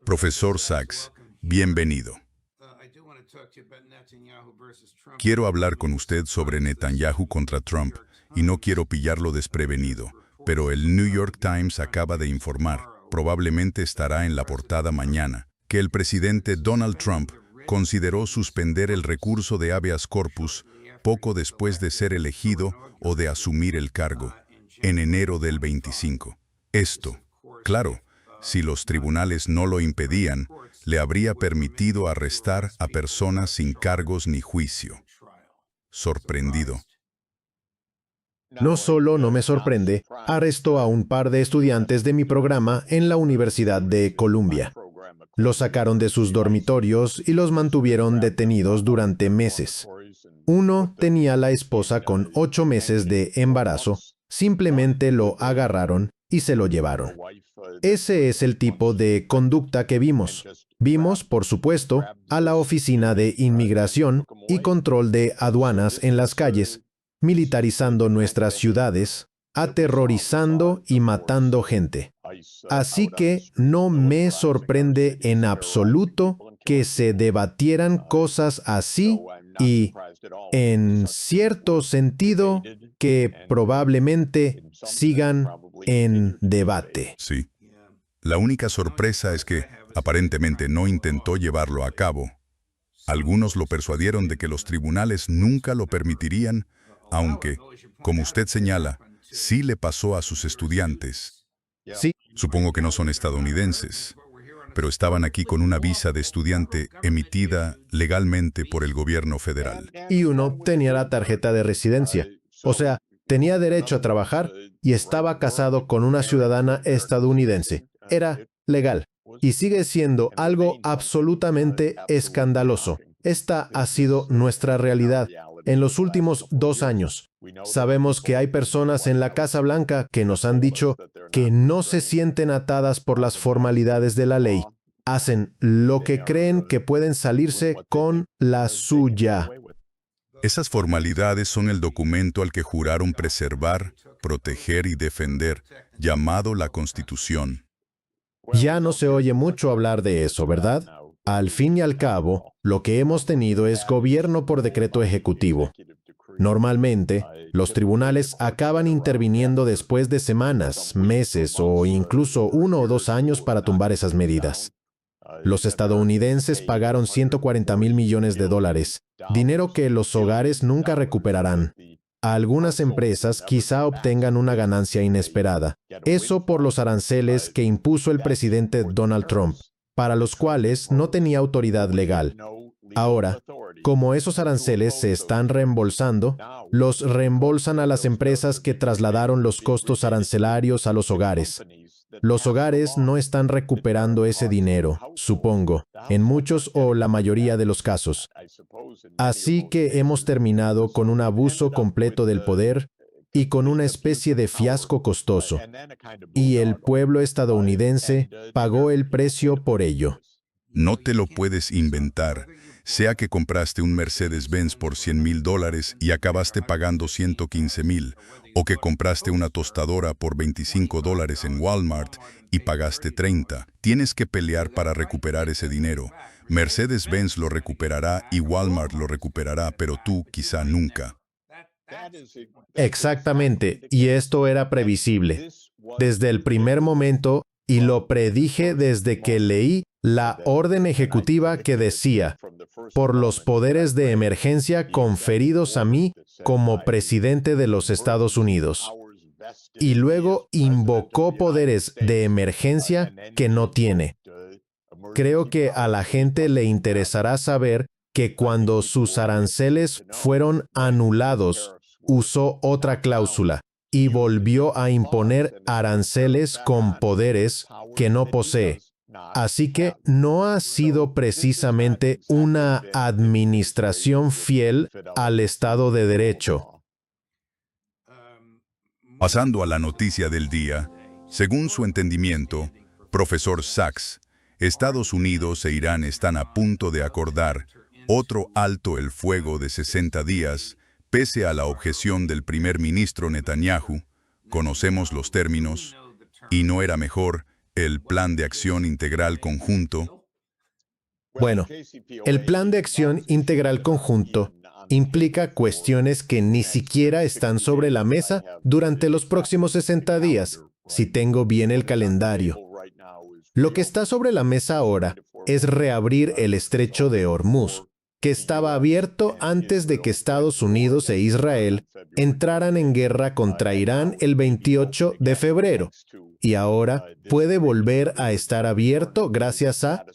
Profesor Sachs, bienvenido. Quiero hablar con usted sobre Netanyahu contra Trump y no quiero pillarlo desprevenido, pero el New York Times acaba de informar, probablemente estará en la portada mañana, que el presidente Donald Trump consideró suspender el recurso de habeas corpus poco después de ser elegido o de asumir el cargo, en enero del 25. Esto, claro, si los tribunales no lo impedían, le habría permitido arrestar a personas sin cargos ni juicio. Sorprendido. No solo no me sorprende, arrestó a un par de estudiantes de mi programa en la Universidad de Columbia. Los sacaron de sus dormitorios y los mantuvieron detenidos durante meses. Uno tenía a la esposa con 8 meses de embarazo, simplemente lo agarraron y se lo llevaron. Ese es el tipo de conducta que vimos. Vimos, por supuesto, a la Oficina de Inmigración y Control de Aduanas en las calles, militarizando nuestras ciudades, aterrorizando y matando gente. Así que no me sorprende en absoluto que se debatieran cosas así y, en cierto sentido, que probablemente sigan en debate. Sí. La única sorpresa es que, aparentemente, no intentó llevarlo a cabo. Algunos lo persuadieron de que los tribunales nunca lo permitirían, aunque, como usted señala, sí le pasó a sus estudiantes. Sí, Supongo que no son estadounidenses, pero estaban aquí con una visa de estudiante emitida legalmente por el gobierno federal. y uno tenía la tarjeta de residencia. O sea, tenía derecho a trabajar y estaba casado con una ciudadana estadounidense. Era legal. Y sigue siendo algo absolutamente escandaloso. Esta ha sido nuestra realidad en los últimos 2 años. Sabemos que hay personas en la Casa Blanca que nos han dicho que no se sienten atadas por las formalidades de la ley. Hacen lo que creen que pueden salirse con la suya. Esas formalidades son el documento al que juraron preservar, proteger y defender, llamado la Constitución. Ya no se oye mucho hablar de eso, ¿verdad? Al fin y al cabo, lo que hemos tenido es gobierno por decreto ejecutivo. Normalmente, los tribunales acaban interviniendo después de semanas, meses o incluso 1 o 2 años para tumbar esas medidas. Los estadounidenses pagaron $140 millones, dinero que los hogares nunca recuperarán. A algunas empresas quizá obtengan una ganancia inesperada. Eso por los aranceles que impuso el presidente Donald Trump, para los cuales no tenía autoridad legal. Ahora, como esos aranceles se están reembolsando, los reembolsan a las empresas que trasladaron los costos arancelarios a los hogares. Los hogares no están recuperando ese dinero, supongo, en muchos o la mayoría de los casos. Así que hemos terminado con un abuso completo del poder y con una especie de fiasco costoso. Y el pueblo estadounidense pagó el precio por ello. No te lo puedes inventar, sea que compraste un Mercedes-Benz por $100,000 y acabaste pagando $115,000, o que compraste una tostadora por $25 en Walmart y pagaste $30. Tienes que pelear para recuperar ese dinero. Mercedes-Benz lo recuperará y Walmart lo recuperará, pero tú quizá nunca. Exactamente, y esto era previsible. Desde el primer momento, y lo predije desde que leí la orden ejecutiva que decía, por los poderes de emergencia conferidos a mí como presidente de los Estados Unidos. Y luego invocó poderes de emergencia que no tiene. Creo que a la gente le interesará saber que cuando sus aranceles fueron anulados, usó otra cláusula y volvió a imponer aranceles con poderes que no posee. Así que no ha sido precisamente una administración fiel al Estado de Derecho. Pasando a la noticia del día, según su entendimiento, profesor Sachs, Estados Unidos e Irán están a punto de acordar otro alto el fuego de 60 días, pese a la objeción del primer ministro Netanyahu. Conocemos los términos, y no era mejor El Plan de Acción Integral Conjunto. Bueno, el Plan de Acción Integral Conjunto implica cuestiones que ni siquiera están sobre la mesa durante los próximos 60 días, si tengo bien el calendario. Lo que está sobre la mesa ahora es reabrir el estrecho de Hormuz, que estaba abierto antes de que Estados Unidos e Israel entraran en guerra contra Irán el 28 de febrero, y ahora puede volver a estar abierto gracias a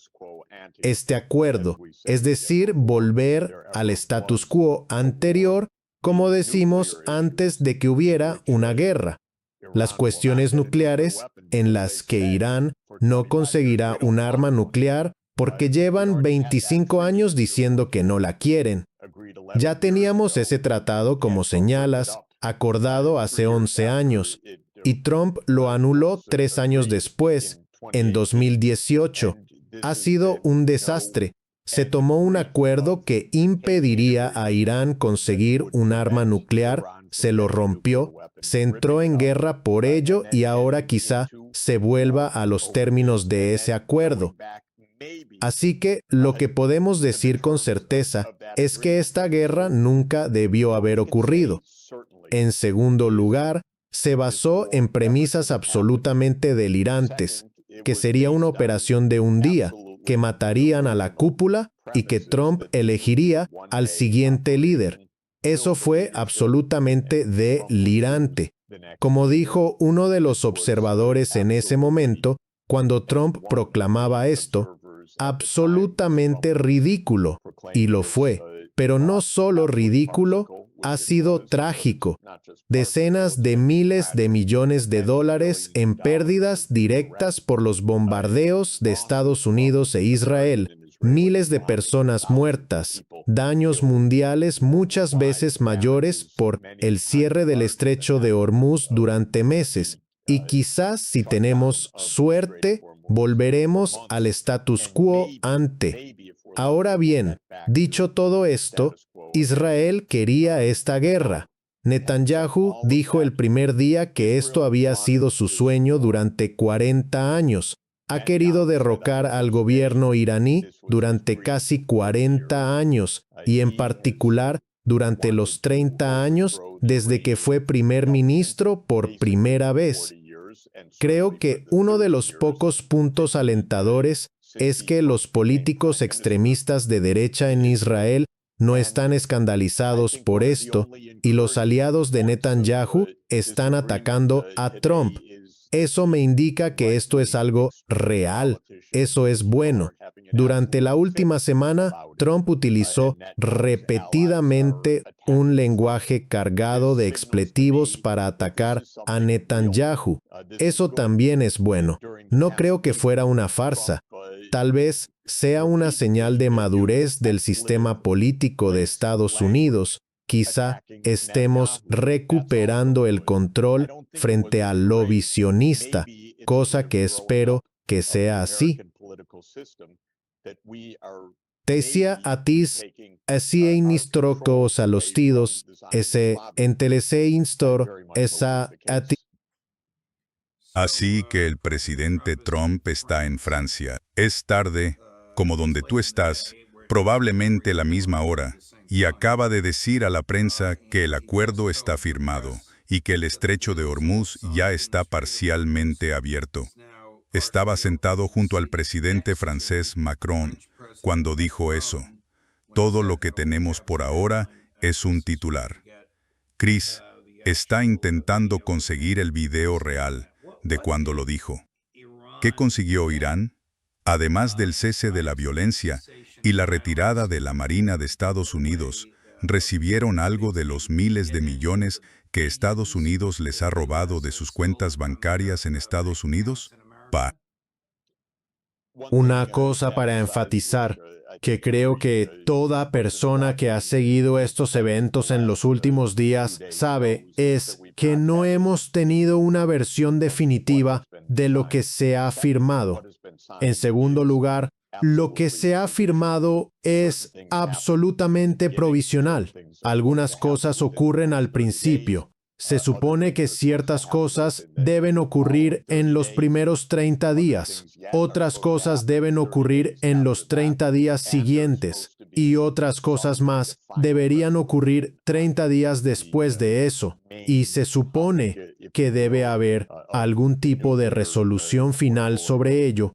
este acuerdo, es decir, volver al status quo anterior, como decimos, antes de que hubiera una guerra. Las cuestiones nucleares, en las que Irán no conseguirá un arma nuclear porque llevan 25 años diciendo que no la quieren. Ya teníamos ese tratado, como señalas, acordado hace 11 años, y Trump lo anuló 3 años después, en 2018. Ha sido un desastre. Se tomó un acuerdo que impediría a Irán conseguir un arma nuclear, se lo rompió, se entró en guerra por ello y ahora quizá se vuelva a los términos de ese acuerdo. Así que lo que podemos decir con certeza es que esta guerra nunca debió haber ocurrido. En segundo lugar, se basó en premisas absolutamente delirantes, que sería una operación de un día, que matarían a la cúpula y que Trump elegiría al siguiente líder. Eso fue absolutamente delirante. Como dijo uno de los observadores en ese momento, cuando Trump proclamaba esto, absolutamente ridículo, y lo fue. Pero no solo ridículo, ha sido trágico. Decenas de miles de millones de dólares en pérdidas directas por los bombardeos de Estados Unidos e Israel, miles de personas muertas, daños mundiales muchas veces mayores por el cierre del estrecho de Hormuz durante meses, y quizás si tenemos suerte, volveremos al status quo ante. Ahora bien, dicho todo esto, Israel quería esta guerra. Netanyahu dijo el primer día que esto había sido su sueño durante 40 años. Ha querido derrocar al gobierno iraní durante casi 40 años y en particular durante los 30 años desde que fue primer ministro por primera vez. Creo que uno de los pocos puntos alentadores es que los políticos extremistas de derecha en Israel no están escandalizados por esto y los aliados de Netanyahu están atacando a Trump. Eso me indica que esto es algo real. Eso es bueno. Durante la última semana, Trump utilizó repetidamente un lenguaje cargado de expletivos para atacar a Netanyahu. Eso también es bueno. No creo que fuera una farsa. Tal vez sea una señal de madurez del sistema político de Estados Unidos. Quizá estemos recuperando el control frente a lo visionista, cosa que espero que sea así. Tesia atis asiei nistorokos a los tidos, ese entelese instor esa ati. Así que el presidente Trump está en Francia. Es tarde, como donde tú estás, probablemente la misma hora, y acaba de decir a la prensa que el acuerdo está firmado y que el estrecho de Hormuz ya está parcialmente abierto. Estaba sentado junto al presidente francés Macron cuando dijo eso. Todo lo que tenemos por ahora es un titular. Chris está intentando conseguir el video real de cuando lo dijo. ¿Qué consiguió Irán? Además del cese de la violencia y la retirada de la Marina de Estados Unidos, recibieron algo de los miles de millones que Estados Unidos les ha robado de sus cuentas bancarias en Estados Unidos. Una cosa para enfatizar, que creo que toda persona que ha seguido estos eventos en los últimos días sabe, es que no hemos tenido una versión definitiva de lo que se ha firmado. En segundo lugar, lo que se ha firmado es absolutamente provisional. Algunas cosas ocurren al principio. Se supone que ciertas cosas deben ocurrir en los primeros 30 días, otras cosas deben ocurrir en los 30 días siguientes, y otras cosas más deberían ocurrir 30 días después de eso. Y se supone que debe haber algún tipo de resolución final sobre ello.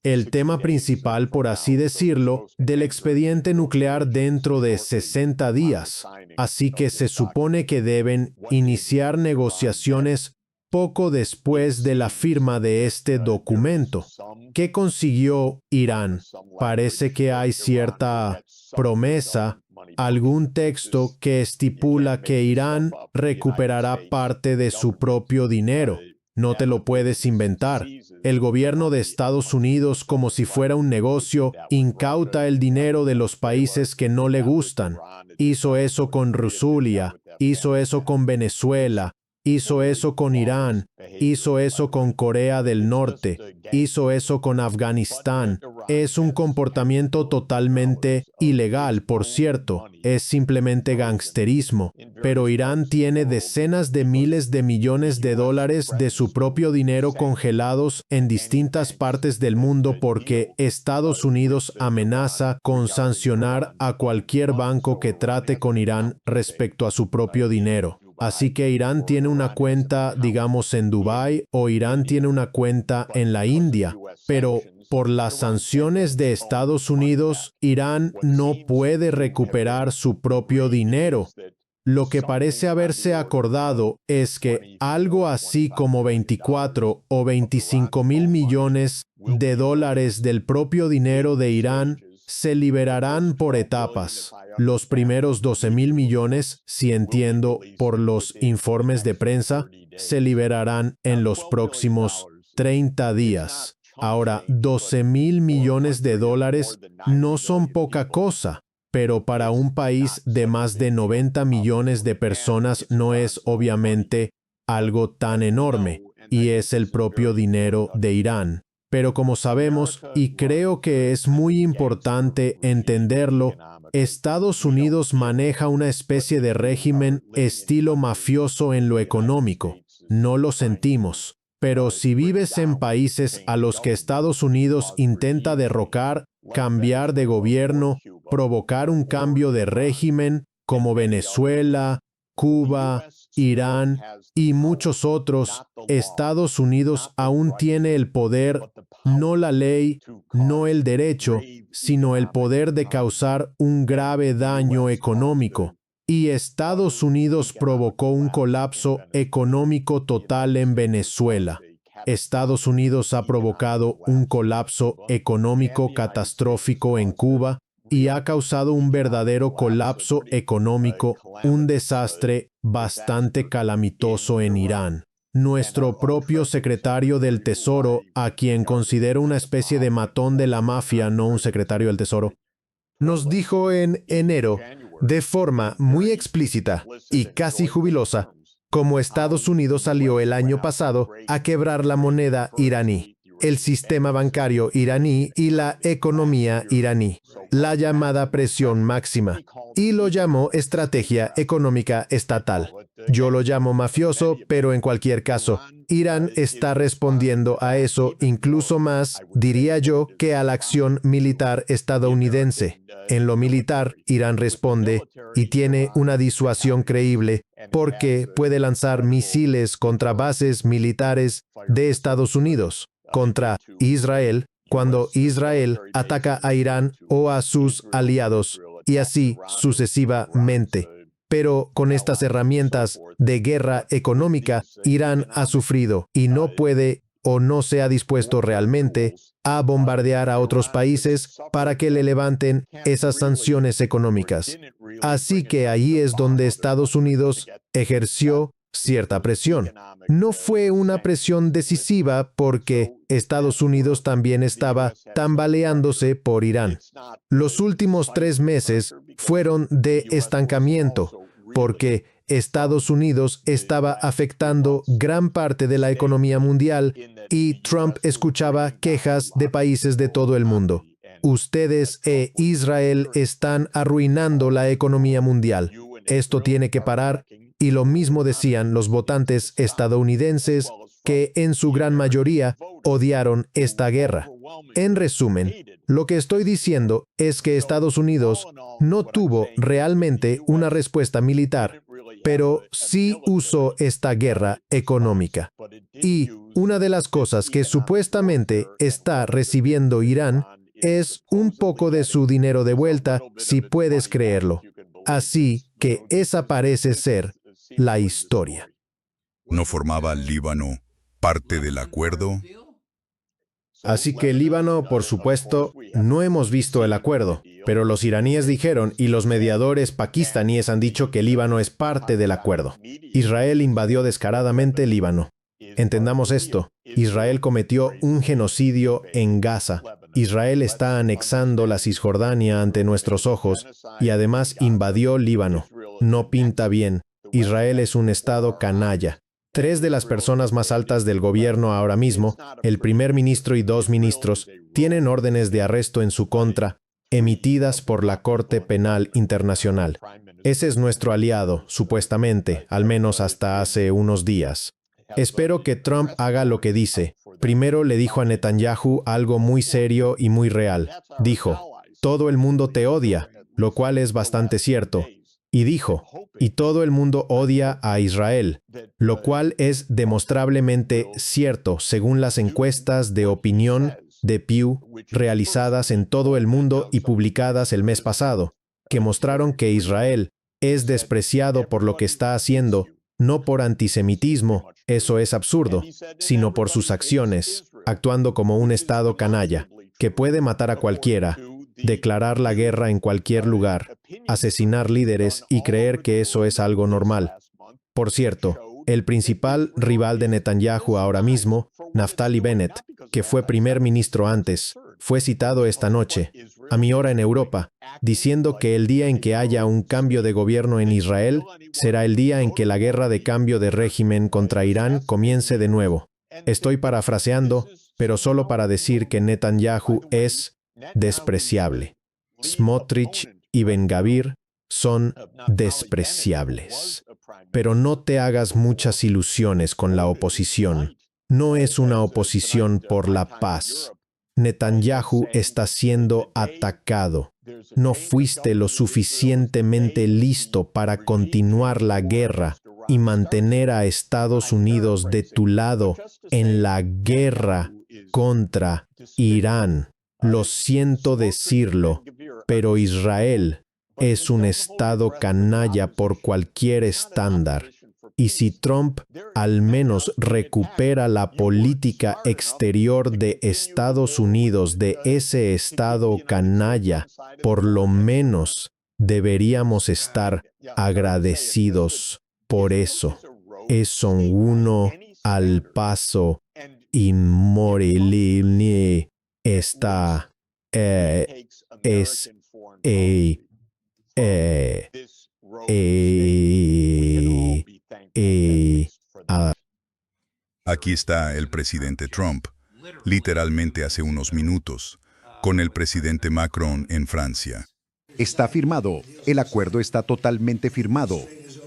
El tema principal, por así decirlo, del expediente nuclear dentro de 60 días. Así que se supone que deben iniciar negociaciones poco después de la firma de este documento. ¿Qué consiguió Irán? Parece que hay cierta promesa, algún texto que estipula que Irán recuperará parte de su propio dinero. No te lo puedes inventar. El gobierno de Estados Unidos, como si fuera un negocio, incauta el dinero de los países que no le gustan. Hizo eso con Rusia, hizo eso con Venezuela, hizo eso con Irán, hizo eso con Corea del Norte, hizo eso con Afganistán. Es un comportamiento totalmente ilegal, por cierto. Es simplemente gangsterismo. Pero Irán tiene decenas de miles de millones de dólares de su propio dinero congelados en distintas partes del mundo porque Estados Unidos amenaza con sancionar a cualquier banco que trate con Irán respecto a su propio dinero. Así que Irán tiene una cuenta, digamos, en Dubái o Irán tiene una cuenta en la India, pero por las sanciones de Estados Unidos, Irán no puede recuperar su propio dinero. Lo que parece haberse acordado es que algo así como 24 o 25 mil millones de dólares del propio dinero de Irán se liberarán por etapas. Los primeros 12 mil millones, si entiendo por los informes de prensa, se liberarán en los próximos 30 días. Ahora, 12 mil millones de dólares no son poca cosa, pero para un país de más de 90 millones de personas no es obviamente algo tan enorme, y es el propio dinero de Irán. Pero como sabemos, y creo que es muy importante entenderlo, Estados Unidos maneja una especie de régimen estilo mafioso en lo económico. No lo sentimos. Pero si vives en países a los que Estados Unidos intenta derrocar, cambiar de gobierno, provocar un cambio de régimen, como Venezuela, Cuba, Irán y muchos otros, Estados Unidos aún tiene el poder, no la ley, no el derecho, sino el poder de causar un grave daño económico. Y Estados Unidos provocó un colapso económico total en Venezuela. Estados Unidos ha provocado un colapso económico catastrófico en Cuba y ha causado un verdadero colapso económico, un desastre bastante calamitoso en Irán. Nuestro propio secretario del Tesoro, a quien considero una especie de matón de la mafia, no un secretario del Tesoro, nos dijo en enero, de forma muy explícita y casi jubilosa, cómo Estados Unidos salió el año pasado a quebrar la moneda iraní, el sistema bancario iraní y la economía iraní, la llamada presión máxima, y lo llamó estrategia económica estatal. Yo lo llamo mafioso, pero en cualquier caso, Irán está respondiendo a eso incluso más, diría yo, que a la acción militar estadounidense. En lo militar, Irán responde y tiene una disuasión creíble porque puede lanzar misiles contra bases militares de Estados Unidos, contra Israel, cuando Israel ataca a Irán o a sus aliados, y así sucesivamente. Pero con estas herramientas de guerra económica, Irán ha sufrido y no puede o no se ha dispuesto realmente a bombardear a otros países para que le levanten esas sanciones económicas. Así que ahí es donde Estados Unidos ejerció cierta presión. No fue una presión decisiva porque Estados Unidos también estaba tambaleándose por Irán. Los últimos 3 meses fueron de estancamiento porque Estados Unidos estaba afectando gran parte de la economía mundial y Trump escuchaba quejas de países de todo el mundo. Ustedes e Israel están arruinando la economía mundial. Esto tiene que parar Y lo mismo decían los votantes estadounidenses que en su gran mayoría odiaron esta guerra. En resumen, lo que estoy diciendo es que Estados Unidos no tuvo realmente una respuesta militar, pero sí usó esta guerra económica. Y una de las cosas que supuestamente está recibiendo Irán es un poco de su dinero de vuelta, si puedes creerlo. Así que esa parece ser la historia. ¿No formaba Líbano parte del acuerdo? Así que Líbano, por supuesto, no hemos visto el acuerdo, pero los iraníes dijeron y los mediadores pakistaníes han dicho que Líbano es parte del acuerdo. Israel invadió descaradamente Líbano. Entendamos esto, Israel cometió un genocidio en Gaza. Israel está anexando la Cisjordania ante nuestros ojos y además invadió Líbano. No pinta bien. Israel es un estado canalla. 3 de las personas más altas del gobierno ahora mismo, el primer ministro y 2 ministros, tienen órdenes de arresto en su contra, emitidas por la Corte Penal Internacional. Ese es nuestro aliado, supuestamente, al menos hasta hace unos días. Espero que Trump haga lo que dice. Primero le dijo a Netanyahu algo muy serio y muy real. Dijo, todo el mundo te odia, lo cual es bastante cierto. Y dijo, y todo el mundo odia a Israel, lo cual es demostrablemente cierto según las encuestas de opinión de Pew realizadas en todo el mundo y publicadas el mes pasado, que mostraron que Israel es despreciado por lo que está haciendo, no por antisemitismo, eso es absurdo, sino por sus acciones, actuando como un estado canalla, que puede matar a cualquiera, declarar la guerra en cualquier lugar, asesinar líderes y creer que eso es algo normal. Por cierto, el principal rival de Netanyahu ahora mismo, Naftali Bennett, que fue primer ministro antes, fue citado esta noche, a mi hora en Europa, diciendo que el día en que haya un cambio de gobierno en Israel será el día en que la guerra de cambio de régimen contra Irán comience de nuevo. Estoy parafraseando, pero solo para decir que Netanyahu es despreciable. Smotrich y Ben-Gvir son despreciables. Pero no te hagas muchas ilusiones con la oposición. No es una oposición por la paz. Netanyahu está siendo atacado. No fuiste lo suficientemente listo para continuar la guerra y mantener a Estados Unidos de tu lado en la guerra contra Irán. Lo siento decirlo, pero Israel es un estado canalla por cualquier estándar. Y si Trump al menos recupera la política exterior de Estados Unidos de ese estado canalla, por lo menos deberíamos estar agradecidos por eso. Es uno al paso inmortal está Aquí está el presidente Trump, literalmente hace unos minutos, con el presidente Macron en Francia. Está firmado, el acuerdo está totalmente firmado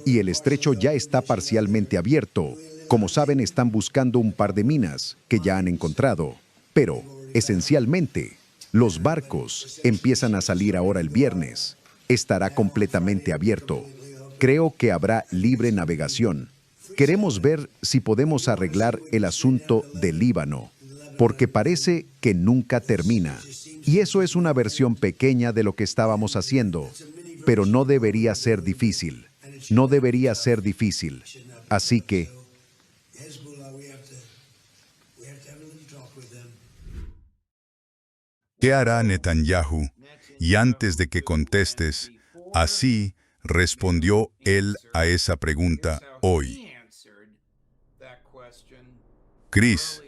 y el estrecho ya está parcialmente abierto. Como saben, están buscando un par de minas que ya han encontrado, pero esencialmente, los barcos empiezan a salir ahora el viernes. Estará completamente abierto. Creo que habrá libre navegación. Queremos ver si podemos arreglar el asunto del Líbano, porque parece que nunca termina. Y eso es una versión pequeña de lo que estábamos haciendo, pero no debería ser difícil. No debería ser difícil. Así que ¿qué hará Netanyahu? Y antes de que contestes, así respondió él a esa pregunta hoy. Chris,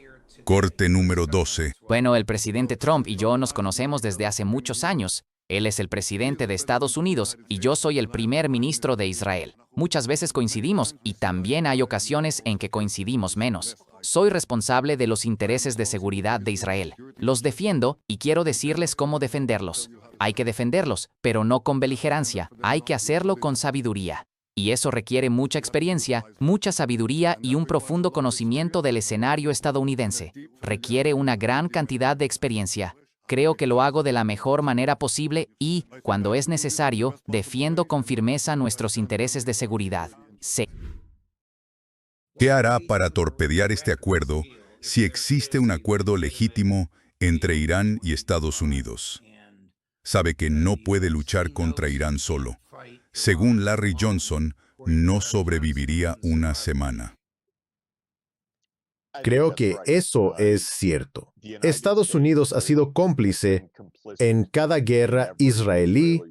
corte número 12. Bueno, el presidente Trump y yo nos conocemos desde hace muchos años. Él es el presidente de Estados Unidos y yo soy el primer ministro de Israel. Muchas veces coincidimos y también hay ocasiones en que coincidimos menos. Soy responsable de los intereses de seguridad de Israel. Los defiendo y quiero decirles cómo defenderlos. Hay que defenderlos, pero no con beligerancia. Hay que hacerlo con sabiduría. Y eso requiere mucha experiencia, mucha sabiduría y un profundo conocimiento del escenario estadounidense. Requiere una gran cantidad de experiencia. Creo que lo hago de la mejor manera posible y, cuando es necesario, defiendo con firmeza nuestros intereses de seguridad. ¿Qué hará para torpedear este acuerdo si existe un acuerdo legítimo entre Irán y Estados Unidos? Sabe que no puede luchar contra Irán solo. Según Larry Johnson, no sobreviviría una semana. Creo que eso es cierto. Estados Unidos ha sido cómplice en cada guerra israelí,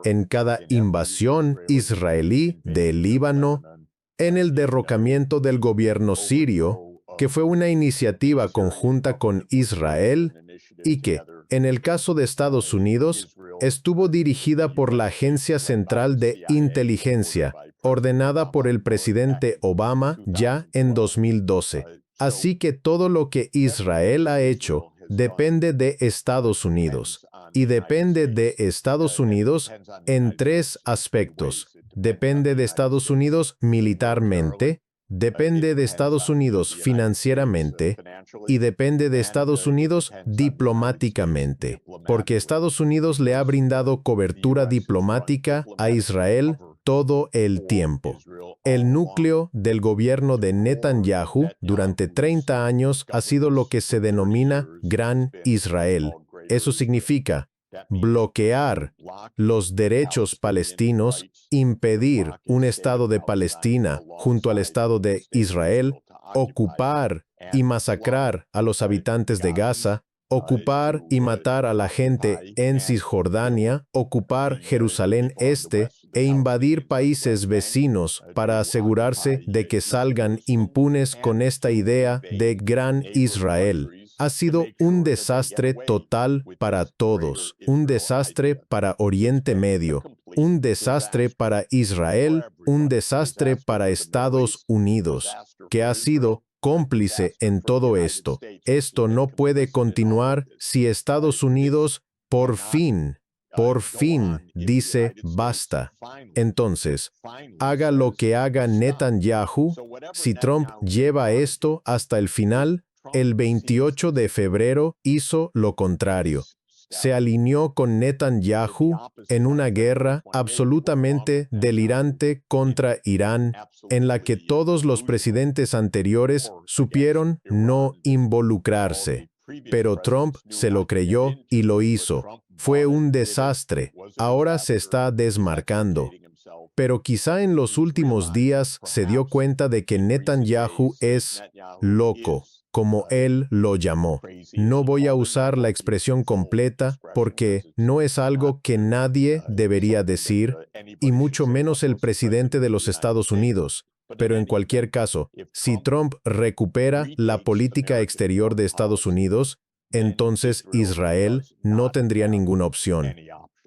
en cada invasión israelí del Líbano, en el derrocamiento del gobierno sirio, que fue una iniciativa conjunta con Israel y que, en el caso de Estados Unidos, estuvo dirigida por la Agencia Central de Inteligencia, ordenada por el presidente Obama ya en 2012. Así que todo lo que Israel ha hecho depende de Estados Unidos. Y depende de Estados Unidos en tres aspectos. Depende de Estados Unidos militarmente, depende de Estados Unidos financieramente y depende de Estados Unidos diplomáticamente, porque Estados Unidos le ha brindado cobertura diplomática a Israel todo el tiempo. El núcleo del gobierno de Netanyahu durante 30 años ha sido lo que se denomina Gran Israel. Eso significa bloquear los derechos palestinos, impedir un Estado de Palestina junto al Estado de Israel, ocupar y masacrar a los habitantes de Gaza, ocupar y matar a la gente en Cisjordania, ocupar Jerusalén Este e invadir países vecinos para asegurarse de que salgan impunes con esta idea de Gran Israel. Ha sido un desastre total para todos, un desastre para Oriente Medio, un desastre para Israel, un desastre para Estados Unidos, que ha sido cómplice en todo esto. Esto no puede continuar si Estados Unidos por fin dice basta. Entonces, haga lo que haga Netanyahu, si Trump lleva esto hasta el final, el 28 de febrero hizo lo contrario. Se alineó con Netanyahu en una guerra absolutamente delirante contra Irán, en la que todos los presidentes anteriores supieron no involucrarse. Pero Trump se lo creyó y lo hizo. Fue un desastre. Ahora se está desmarcando. Pero quizá en los últimos días se dio cuenta de que Netanyahu es loco, como él lo llamó. No voy a usar la expresión completa porque no es algo que nadie debería decir, y mucho menos el presidente de los Estados Unidos. Pero en cualquier caso, si Trump recupera la política exterior de Estados Unidos, entonces Israel no tendría ninguna opción.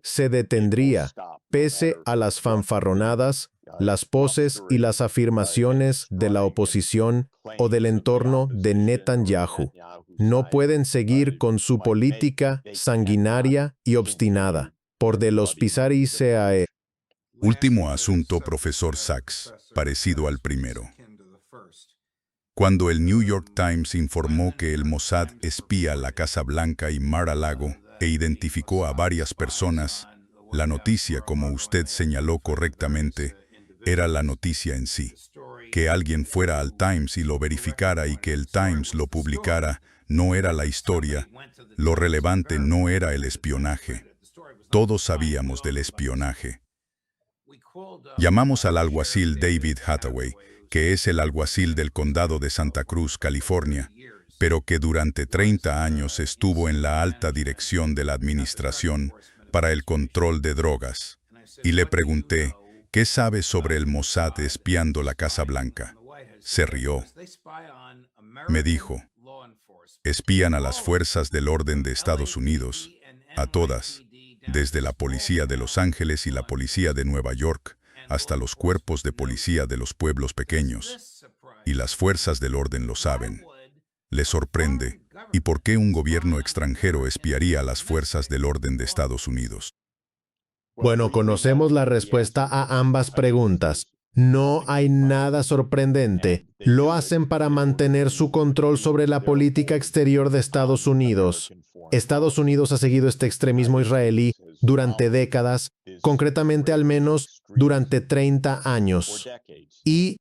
Se detendría, pese a las fanfarronadas, las poses y las afirmaciones de la oposición o del entorno de Netanyahu. No pueden seguir con su política sanguinaria y obstinada. Por de los Pisariceae. Último asunto, profesor Sachs, parecido al primero. Cuando el New York Times informó que el Mossad espía la Casa Blanca y Mar-a-Lago e identificó a varias personas, la noticia, como usted señaló correctamente, era la noticia en sí. Que alguien fuera al Times y lo verificara y que el Times lo publicara no era la historia. Lo relevante no era el espionaje. Todos sabíamos del espionaje. Llamamos al alguacil David Hathaway, que es el alguacil del condado de Santa Cruz, California, pero que durante 30 años estuvo en la alta dirección de la Administración para el Control de Drogas. Y le pregunté, ¿qué sabe sobre el Mossad espiando la Casa Blanca? Se rió. Me dijo, espían a las fuerzas del orden de Estados Unidos, a todas, desde la policía de Los Ángeles y la policía de Nueva York, hasta los cuerpos de policía de los pueblos pequeños. Y las fuerzas del orden lo saben. ¿Les sorprende? ¿Y por qué un gobierno extranjero espiaría a las fuerzas del orden de Estados Unidos? Bueno, conocemos la respuesta a ambas preguntas. No hay nada sorprendente. Lo hacen para mantener su control sobre la política exterior de Estados Unidos. Estados Unidos ha seguido este extremismo israelí durante décadas, concretamente al menos durante 30 años. Y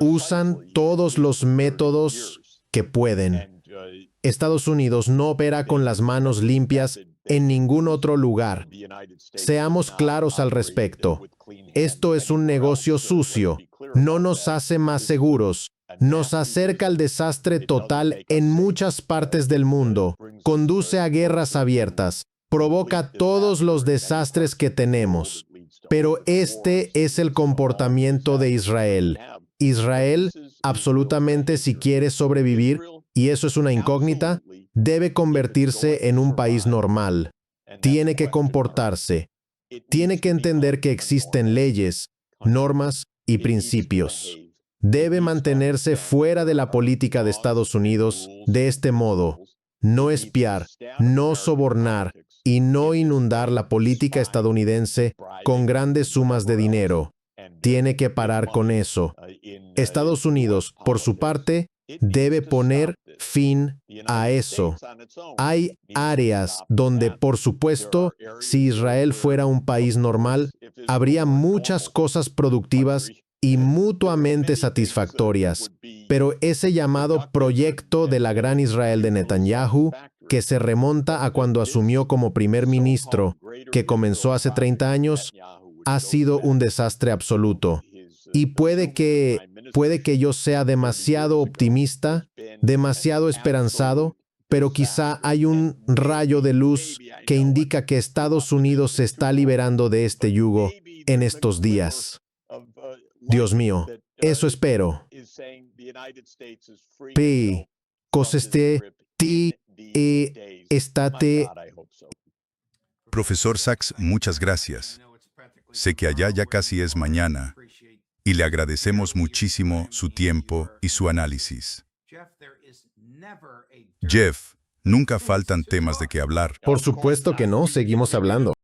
usan todos los métodos que pueden. Estados Unidos no opera con las manos limpias en ningún otro lugar. Seamos claros al respecto. Esto es un negocio sucio. No nos hace más seguros. Nos acerca al desastre total en muchas partes del mundo. Conduce a guerras abiertas. Provoca todos los desastres que tenemos. Pero este es el comportamiento de Israel. Israel, absolutamente, si quiere sobrevivir, y eso es una incógnita, debe convertirse en un país normal. Tiene que comportarse. Tiene que entender que existen leyes, normas y principios. Debe mantenerse fuera de la política de Estados Unidos de este modo. No espiar, no sobornar y no inundar la política estadounidense con grandes sumas de dinero. Tiene que parar con eso. Estados Unidos, por su parte, debe poner fin a eso. Hay áreas donde, por supuesto, si Israel fuera un país normal, habría muchas cosas productivas y mutuamente satisfactorias. Pero ese llamado proyecto de la Gran Israel de Netanyahu, que se remonta a cuando asumió como primer ministro, que comenzó hace 30 años, ha sido un desastre absoluto. Y puede que yo sea demasiado optimista, demasiado esperanzado, pero quizá hay un rayo de luz que indica que Estados Unidos se está liberando de este yugo en estos días. Dios mío, eso espero. P. Coseste ti estate. Profesor Sachs, muchas gracias. Sé que allá ya casi es mañana y le agradecemos muchísimo su tiempo y su análisis. Jeff, nunca faltan temas de qué hablar. Por supuesto que no, seguimos hablando.